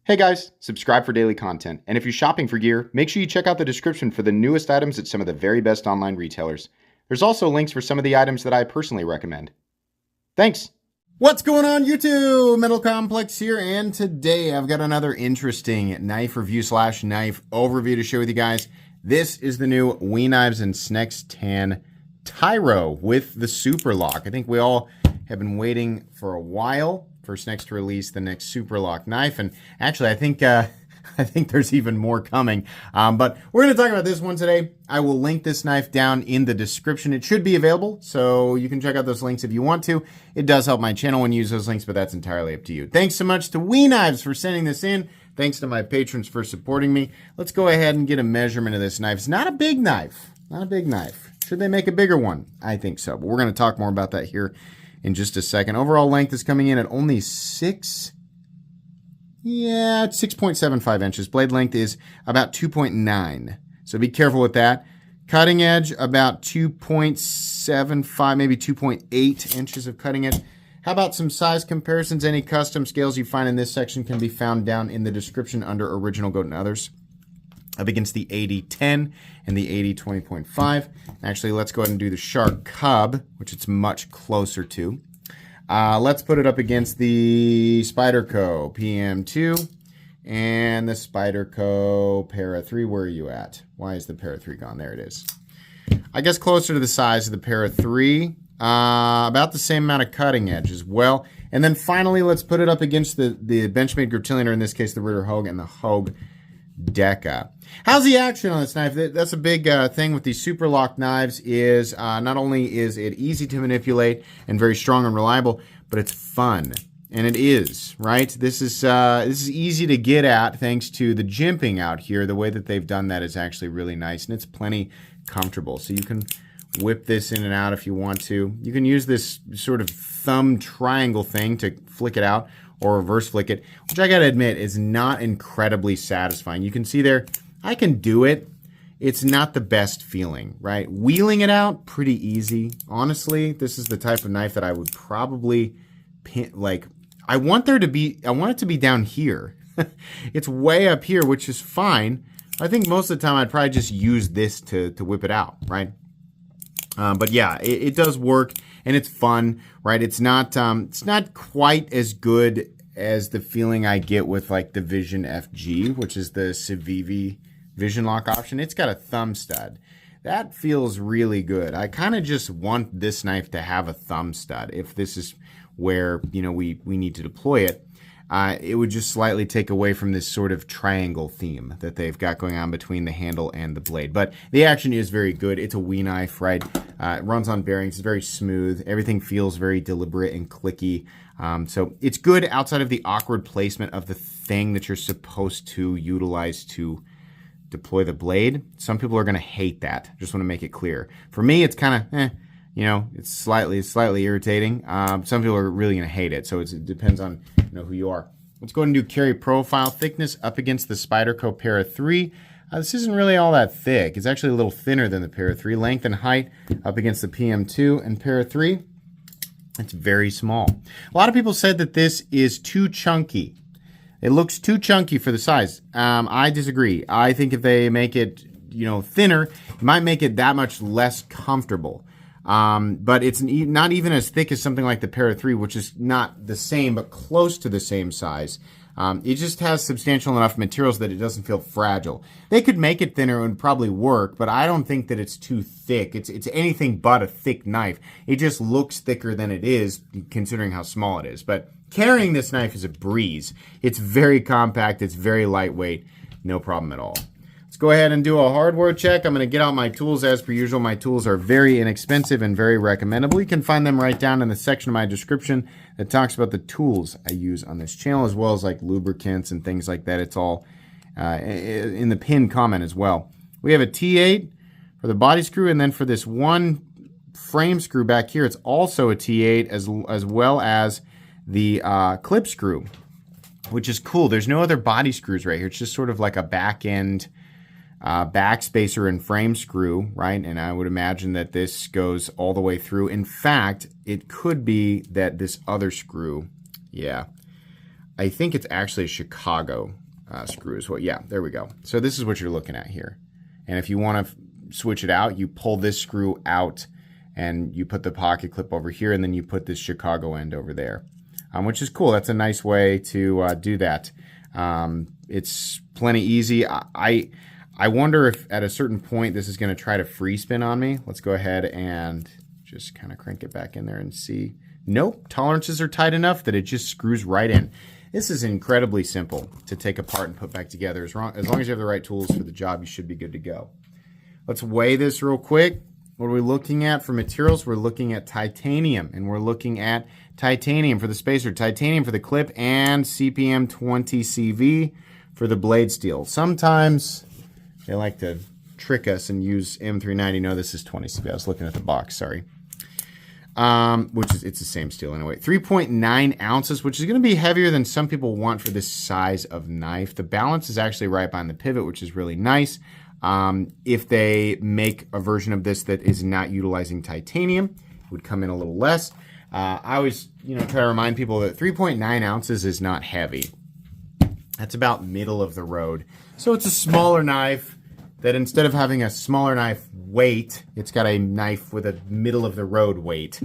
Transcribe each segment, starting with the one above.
Hey guys, subscribe for daily content, and if you're shopping for gear, make sure you check out the description for the newest items at some of the very best online retailers. There's also links for some of the items that I personally recommend. Thanks! What's going on YouTube? Metal Complex here, and today I've got another interesting knife review / knife overview to share with you guys. This is the new WE Knives and Snacks 10 Tyro with the Superlock. I think we all have been waiting for a while for Snacks to release the next Superlock knife, and actually I think there's even more coming. But we're going to talk about this one today. I will link this knife down in the description. It should be available, so you can check out those links if you want to. It does help my channel when you use those links, but that's entirely up to you. Thanks so much to WE Knives for sending this in. Thanks to my patrons for supporting me. Let's go ahead and get a measurement of this knife. It's not a big knife. Not a big knife. Should they make a bigger one? I think so, but we're going to talk more about that here in just a second. Overall length is coming in at only 6.75 inches. Blade length is about 2.9. So be careful with that. Cutting edge, about 2.75, maybe 2.8 inches of cutting edge. How about some size comparisons? Any custom scales you find in this section can be found down in the description under Original Goat and Others. Up against the 80-10 and the 80-20.5. Actually, let's go ahead and do the Shark Cub, which it's much closer to. Let's put it up against the Spyderco PM2 and the Spyderco Para 3. Where are you at? Why is the Para 3 gone? There it is. I guess closer to the size of the Para 3. About the same amount of cutting edge as well. And then finally, let's put it up against the Benchmade Griptilian, or in this case, the Ritter Hogue and the Hogue Deca. How's the action on this knife? That's a big thing with these Superlock knives is not only is it easy to manipulate and very strong and reliable, but it's fun. And it is, right? This is easy to get at thanks to the jimping out here. The way that they've done that is actually really nice, and it's plenty comfortable. So you can whip this in and out if you want to. You can use this sort of thumb triangle thing to flick it out, or reverse flick it, which I gotta admit is not incredibly satisfying. You can see there, I can do it. It's not the best feeling, right? Wheeling it out, pretty easy. Honestly, this is the type of knife that I would probably pin, like, I want it to be down here. It's way up here, which is fine. I think most of the time I'd probably just use this to whip it out, right? But yeah, it does work, and it's fun, right? It's not quite as good as the feeling I get with like the Vision FG, which is the Civivi Vision Lock option. It's got a thumb stud. That feels really good. I kind of just want this knife to have a thumb stud. If this is where, you know, we need to deploy it, it would just slightly take away from this sort of triangle theme that they've got going on between the handle and the blade. But the action is very good. It's a WE knife, right? It runs on bearings. It's very smooth. Everything feels very deliberate and clicky. So it's good outside of the awkward placement of the thing that you're supposed to utilize to deploy the blade. Some people are going to hate that. Just want to make it clear. For me, it's kind of, you know, it's slightly irritating. Some people are really going to hate it. So it depends on, you know, who you are. Let's go ahead and do carry profile thickness up against the Spyderco Para 3. This isn't really all that thick. It's actually a little thinner than the Para 3. Length and height up against the PM2 and Para 3. It's very small. A lot of people said that this is too chunky. It looks too chunky for the size. I disagree. I think if they make it, you know, thinner, it might make it that much less comfortable. But it's not even as thick as something like the Para 3, which is not the same, but close to the same size. It just has substantial enough materials that it doesn't feel fragile. They could make it thinner and probably work, but I don't think that it's too thick. It's anything but a thick knife. It just looks thicker than it is, considering how small it is. But carrying this knife is a breeze. It's very compact. It's very lightweight. No problem at all. Let's go ahead and do a hardware check. I'm going to get out my tools as per usual. My tools are very inexpensive and very recommendable. You can find them right down in the section of my description that talks about the tools I use on this channel, as well as like lubricants and things like that. It's all in the pinned comment as well. We have a T8 for the body screw, and then for this one frame screw back here, it's also a T8 as well as the clip screw, which is cool. There's no other body screws right here. It's just sort of like a back end backspacer and frame screw, right? And I would imagine that this goes all the way through. In fact, it could be that this other screw, yeah, I think it's actually a Chicago screw as well. Yeah, there we go. So this is what you're looking at here. And if you want to switch it out, you pull this screw out and you put the pocket clip over here, and then you put this Chicago end over there, which is cool. That's a nice way to do that. It's plenty easy. I wonder if at a certain point this is going to try to free spin on me. Let's go ahead and just kind of crank it back in there and see. Nope, tolerances are tight enough that it just screws right in. This is incredibly simple to take apart and put back together. As long as you have the right tools for the job, you should be good to go. Let's weigh this real quick. What are we looking at for materials? We're looking at titanium, and we're looking at titanium for the spacer, titanium for the clip, and CPM 20 CV for the blade steel. Sometimes they like to trick us and use M390. No, this is 20 CV. I was looking at the box, sorry. It's the same steel anyway. 3.9 ounces, which is going to be heavier than some people want for this size of knife. The balance is actually right behind the pivot, which is really nice. If they make a version of this that is not utilizing titanium, it would come in a little less. I always, try to remind people that 3.9 ounces is not heavy. That's about middle of the road. So it's a smaller knife that instead of having a smaller knife weight, it's got a knife with a middle of the road weight.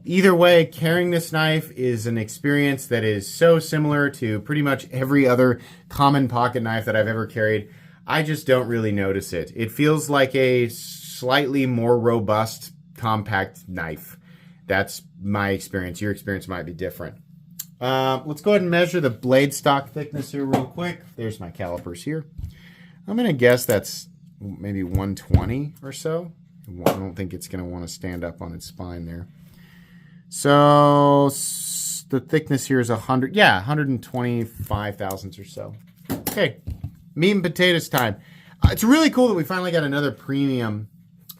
Either way, carrying this knife is an experience that is so similar to pretty much every other common pocket knife that I've ever carried. I just don't really notice it. It feels like a slightly more robust, compact knife. That's my experience. Your experience might be different. Let's go ahead and measure the blade stock thickness here real quick. There's my calipers here. I'm going to guess that's maybe 120 or so. I don't think it's going to want to stand up on its spine there. So the thickness here is 125 thousandths or so. Okay, meat and potatoes time. It's really cool that we finally got another premium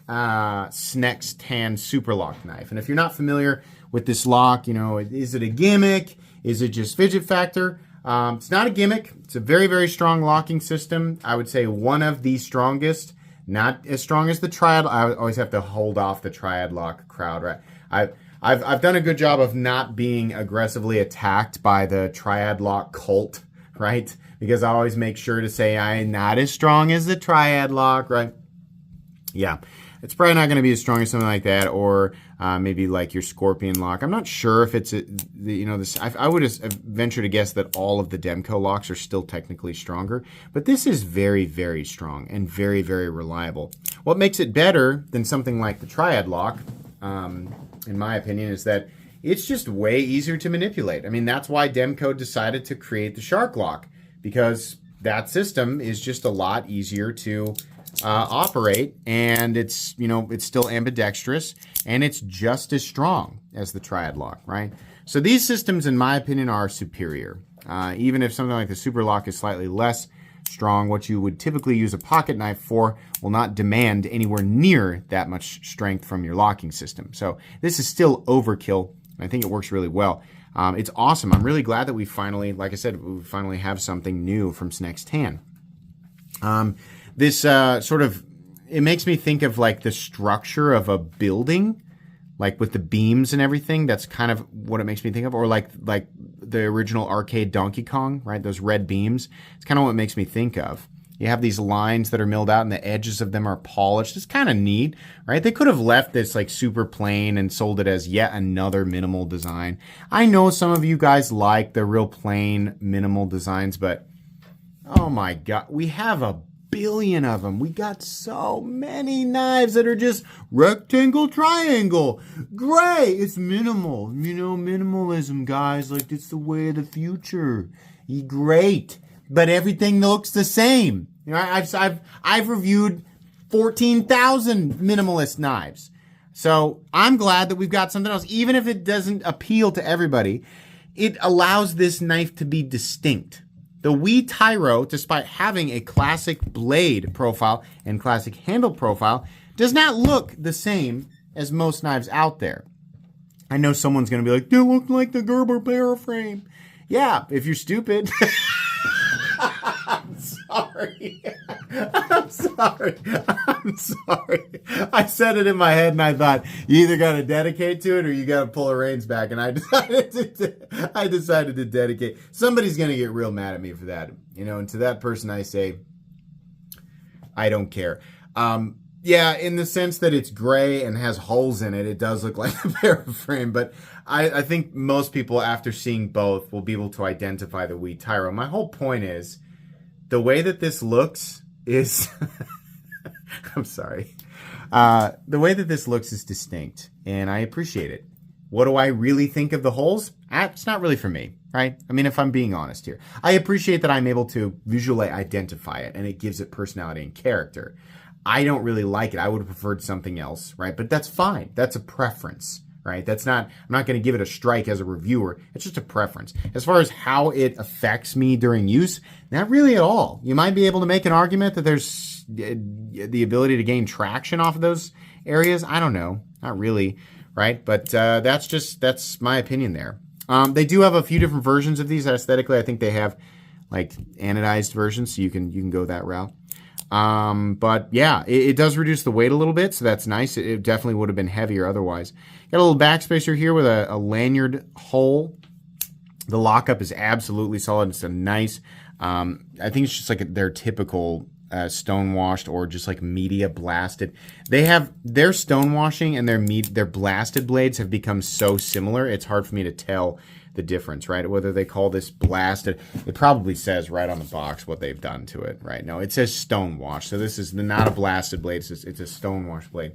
Snex Tan Superlock knife. And if you're not familiar with this lock, is it a gimmick? Is it just fidget factor? It's not a gimmick. It's a very, very strong locking system. I would say one of the strongest. Not as strong as the Triad. I always have to hold off the Triad lock crowd, right? I've done a good job of not being aggressively attacked by the Triad lock cult, right? Because I always make sure to say I'm not as strong as the Triad lock, right? Yeah. It's probably not going to be as strong as something like that, or maybe like your Scorpion lock. I'm not sure if it's, I would venture to guess that all of the Demco locks are still technically stronger, but this is very, very strong and very, very reliable. What makes it better than something like the Triad lock, in my opinion, is that it's just way easier to manipulate. I mean, that's why Demco decided to create the Shark lock, because that system is just a lot easier to operate, and it's still ambidextrous, and it's just as strong as the Triad lock, right? So these systems, in my opinion, are superior. Even if something like the Superlock is slightly less strong, what you would typically use a pocket knife for will not demand anywhere near that much strength from your locking system. So this is still overkill, and I think it works really well. It's awesome. I'm really glad that we finally, like I said, we finally have something new from Snex Tan. This it makes me think of like the structure of a building, like with the beams and everything. That's kind of what it makes me think of. Or like the original arcade Donkey Kong, right? Those red beams. It's kind of what it makes me think of. You have these lines that are milled out and the edges of them are polished. It's kind of neat, right? They could have left this like super plain and sold it as yet another minimal design. I know some of you guys like the real plain minimal designs, but oh my God, we have a billion of them. We got so many knives that are just rectangle, triangle, gray. It's minimal. Minimalism, guys. Like, it's the way of the future. Great. But everything looks the same. I've reviewed 14,000 minimalist knives. So I'm glad that we've got something else. Even if it doesn't appeal to everybody, it allows this knife to be distinct. The WE Tyro, despite having a classic blade profile and classic handle profile, does not look the same as most knives out there. I know someone's going to be like, they look like the Gerber barrel frame. Yeah, if you're stupid. I'm sorry. I'm sorry. I'm sorry. I said it in my head and I thought, you either got to dedicate to it or you got to pull the reins back. And I decided to dedicate. Somebody's going to get real mad at me for that. You know, and to that person I say, I don't care. Yeah, in the sense that it's gray and has holes in it, it does look like a paraframe. But I think most people, after seeing both, will be able to identify the WE Tyro. My whole point is, the way that this looks is... I'm sorry. The way that this looks is distinct, and I appreciate it. What do I really think of the holes? It's not really for me, right? I mean, if I'm being honest here. I appreciate that I'm able to visually identify it, and it gives it personality and character. I don't really like it. I would have preferred something else, right? But that's fine. That's a preference, right? I'm not going to give it a strike as a reviewer. It's just a preference. As far as how it affects me during use, not really at all. You might be able to make an argument that there's the ability to gain traction off of those areas. I don't know. Not really, right? But that's my opinion there. They do have a few different versions of these aesthetically. I think they have like anodized versions, so you can go that route. But yeah, it does reduce the weight a little bit, so that's nice. It definitely would have been heavier otherwise. Got a little backspacer here with a lanyard hole. The lockup is absolutely solid. It's a nice, I think it's just like their typical stone washed or just like media blasted. They have their stone washing and their blasted blades have become so similar. It's hard for me to tell the difference, right? Whether they call this blasted, it probably says right on the box what they've done to it, right? No, it says stone wash. So this is not a blasted blade. It's a stone wash blade.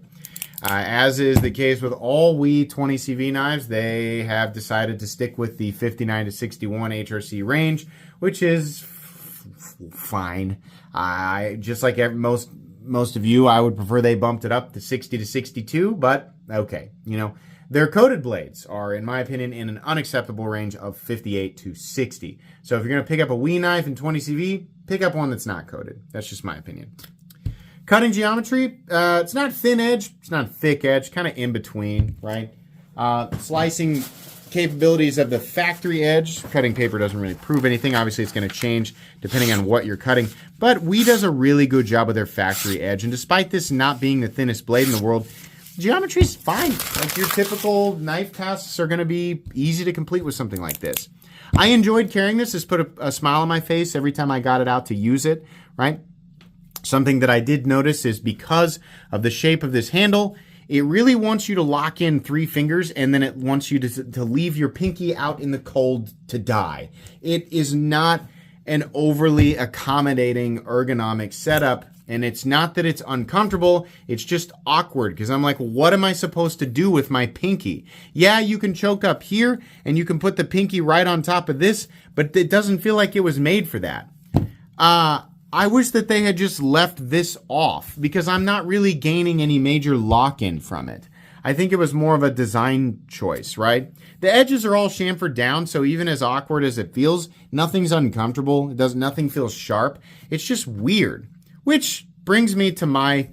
As is the case with all WE 20CV knives, they have decided to stick with the 59 to 61 HRC range, which is fine. Just like most of you, I would prefer they bumped it up to 60 to 62, but okay, you know. Their coated blades are, in my opinion, in an unacceptable range of 58 to 60. So if you're going to pick up a WE knife in 20CV, pick up one that's not coated. That's just my opinion. Cutting geometry, it's not thin edge, it's not thick edge, kind of in between, right? Slicing capabilities of the factory edge. Cutting paper doesn't really prove anything. Obviously, it's going to change depending on what you're cutting. But WE does a really good job with their factory edge. And despite this not being the thinnest blade in the world, geometry's fine. Like your typical knife tasks are going to be easy to complete with something like this. I enjoyed carrying this. This put a smile on my face every time I got it out to use it, right? Something that I did notice is because of the shape of this handle, it really wants you to lock in 3 fingers and then it wants you to leave your pinky out in the cold to die. It is not an overly accommodating ergonomic setup. And it's not that it's uncomfortable, it's just awkward because I'm like, what am I supposed to do with my pinky? Yeah, you can choke up here and you can put the pinky right on top of this, but it doesn't feel like it was made for that. I wish that they had just left this off because I'm not really gaining any major lock-in from it. I think it was more of a design choice, right? The edges are all chamfered down, so even as awkward as it feels, nothing's uncomfortable. Nothing feels sharp. It's just weird. Which brings me to my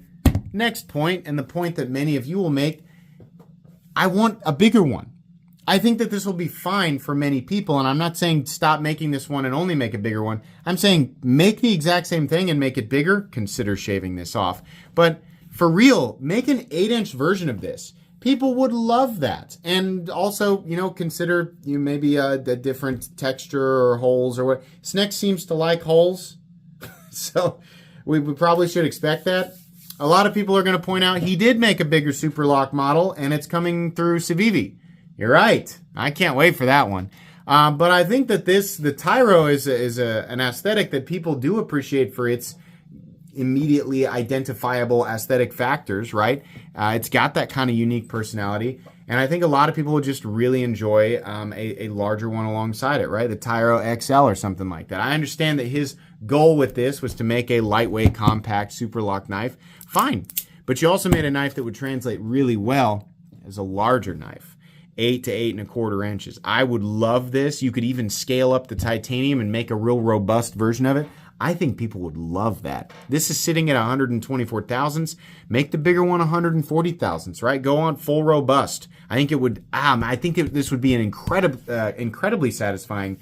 next point, and the point that many of you will make. I want a bigger one. I think that this will be fine for many people, and I'm not saying stop making this one and only make a bigger one. I'm saying make the exact same thing and make it bigger. Consider shaving this off. But for real, make an 8-inch version of this. People would love that. And also, you know, consider maybe a different texture or holes or what. Sneck seems to like holes. So we probably should expect that. A lot of people are going to point out he did make a bigger Superlock model, and it's coming through Civivi. You're right. I can't wait for that one. But I think that the Tyro is an aesthetic that people do appreciate for its immediately identifiable aesthetic factors, right? It's got that kind of unique personality. And I think a lot of people would just really enjoy a larger one alongside it, right? The Tyro XL or something like that. I understand that his goal with this was to make a lightweight, compact Superlock knife. Fine. But you also made a knife that would translate really well as a larger knife. 8 to 8.25 inches. I would love this. You could even scale up the titanium and make a real robust version of it. I think people would love that. This is sitting at 124 thousandths. Make the bigger one 140 thousandths, right? Go on full robust. I think it would. This would be an incredibly satisfying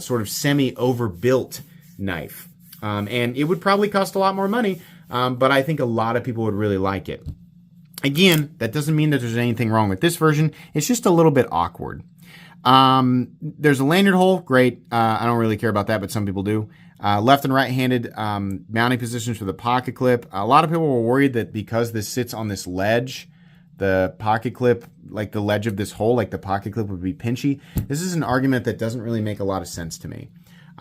sort of semi-overbuilt knife. And it would probably cost a lot more money, but I think a lot of people would really like it. Again, that doesn't mean that there's anything wrong with this version. It's just a little bit awkward. There's a lanyard hole. Great. I don't really care about that, but some people do. Left and right-handed mounting positions for the pocket clip. A lot of people were worried that because this sits on this ledge, the pocket clip, like the ledge of this hole, like the pocket clip would be pinchy. This is an argument that doesn't really make a lot of sense to me.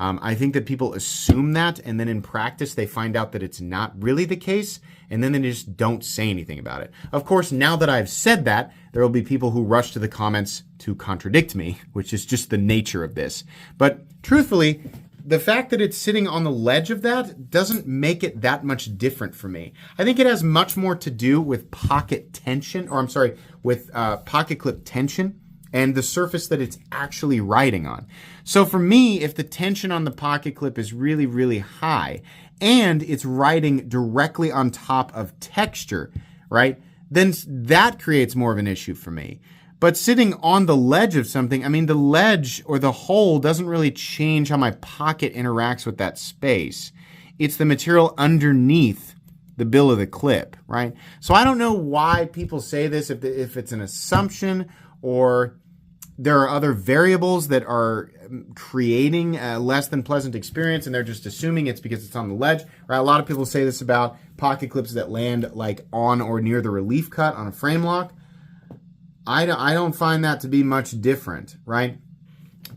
I think that people assume that, and then in practice they find out that it's not really the case, and then they just don't say anything about it. Of course, now that I've said that, there will be people who rush to the comments to contradict me, which is just the nature of this. But truthfully, the fact that it's sitting on the ledge of that doesn't make it that much different for me. I think it has much more to do with pocket tension, or I'm sorry, with pocket clip tension and the surface that it's actually riding on. So for me, if the tension on the pocket clip is really, really high and it's riding directly on top of texture, right, then that creates more of an issue for me. But sitting on the ledge of something, I mean, the ledge or the hole doesn't really change how my pocket interacts with that space. It's the material underneath the bill of the clip, right? So I don't know why people say this, if it's an assumption or there are other variables that are creating a less than pleasant experience and they're just assuming it's because it's on the ledge, right? A lot of people say this about pocket clips that land like on or near the relief cut on a frame lock. I don't find that to be much different, right?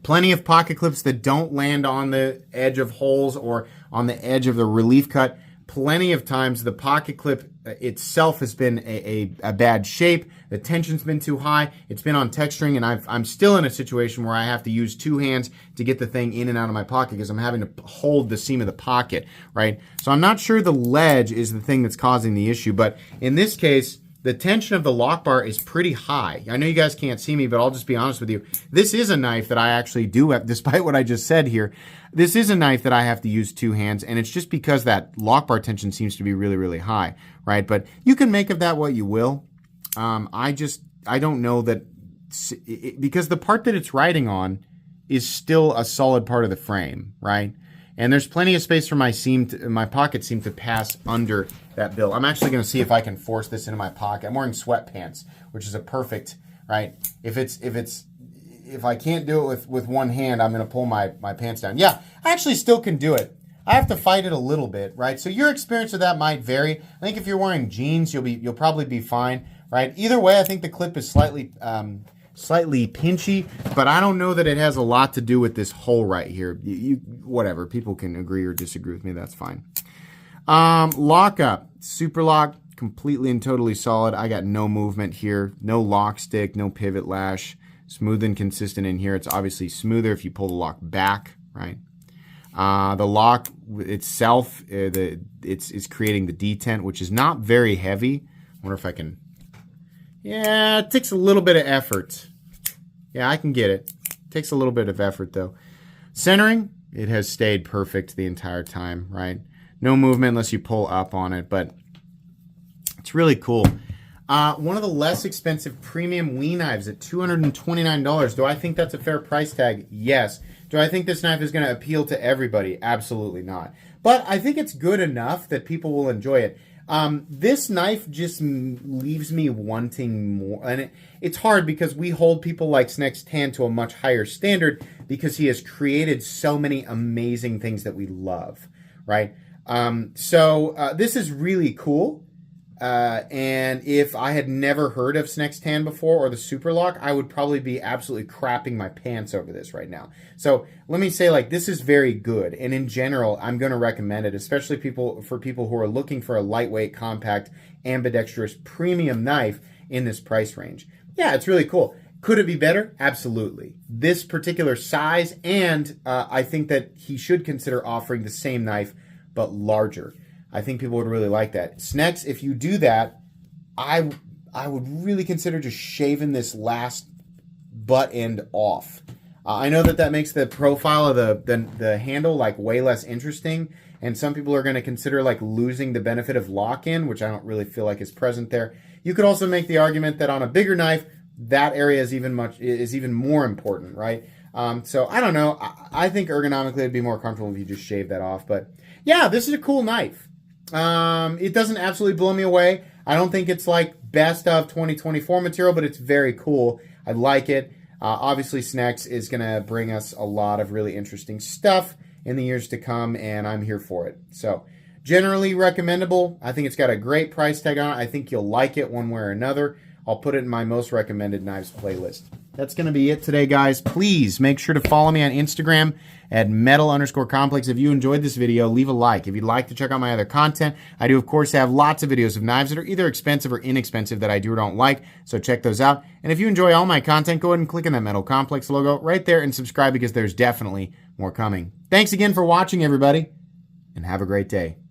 Plenty of pocket clips that don't land on the edge of holes or on the edge of the relief cut. Plenty of times the pocket clip itself has been a bad shape. The tension's been too high. It's been on texturing, and I'm still in a situation where I have to use two hands to get the thing in and out of my pocket because I'm having to hold the seam of the pocket, right? So I'm not sure the ledge is the thing that's causing the issue, but in this case, the tension of the lock bar is pretty high. I know you guys can't see me, but I'll just be honest with you. This is a knife that I actually do have, despite what I just said here, this is a knife that I have to use two hands, and it's just because that lock bar tension seems to be really, really high, right? But you can make of that what you will. I don't know that, because the part that it's riding on is still a solid part of the frame, right? And there's plenty of space for my pocket seam to pass under that bill. I'm actually going to see if I can force this into my pocket. I'm wearing sweatpants, which is a perfect, right? If I can't do it with one hand, I'm going to pull my pants down. Yeah, I actually still can do it. I have to fight it a little bit, right? So your experience of that might vary. I think if you're wearing jeans, you'll probably be fine, right? Either way, I think the clip is slightly pinchy, but I don't know that it has a lot to do with this hole right here. Whatever, people can agree or disagree with me, that's fine. Lockup, Superlock, completely and totally solid. I got no movement here, no lock stick, no pivot lash, smooth and consistent in here. It's obviously smoother if you pull the lock back, right? The lock itself, it's creating the detent, which is not very heavy. I wonder if I can. Yeah, it takes a little bit of effort. Yeah, I can get it. Takes a little bit of effort, though. Centering, it has stayed perfect the entire time, right? No movement unless you pull up on it, but it's really cool. One of the less expensive premium WE knives at $229. Do I think that's a fair price tag? Yes. Do I think this knife is going to appeal to everybody? Absolutely not. But I think it's good enough that people will enjoy it. This knife just leaves me wanting more. And it's hard because we hold people like Snex Tan to a much higher standard because he has created so many amazing things that we love, right? So this is really cool. And if I had never heard of Snex Tan before or the Superlock, I would probably be absolutely crapping my pants over this right now. So let me say, like, this is very good. And in general, I'm going to recommend it, especially for people who are looking for a lightweight, compact, ambidextrous premium knife in this price range. Yeah, it's really cool. Could it be better? Absolutely. This particular size, and I think that he should consider offering the same knife, but larger. I think people would really like that. Snex, if you do that, I would really consider just shaving this last butt end off. I know that makes the profile of the handle like way less interesting, and some people are going to consider like losing the benefit of lock-in, which I don't really feel like is present there. You could also make the argument that on a bigger knife, that area is even more important, right? So I don't know. I think ergonomically it'd be more comfortable if you just shave that off. But yeah, this is a cool knife. It doesn't absolutely blow me away. I don't think it's like best of 2024 material, but it's very cool. I like it. Obviously, Snex is going to bring us a lot of really interesting stuff in the years to come, and I'm here for it. So generally recommendable. I think it's got a great price tag on it. I think you'll like it one way or another. I'll put it in my most recommended knives playlist. That's going to be it today, guys. Please make sure to follow me on Instagram at metal_complex. If you enjoyed this video, leave a like. If you'd like to check out my other content, I do, of course, have lots of videos of knives that are either expensive or inexpensive that I do or don't like, so check those out. And if you enjoy all my content, go ahead and click on that Metal Complex logo right there and subscribe because there's definitely more coming. Thanks again for watching, everybody, and have a great day.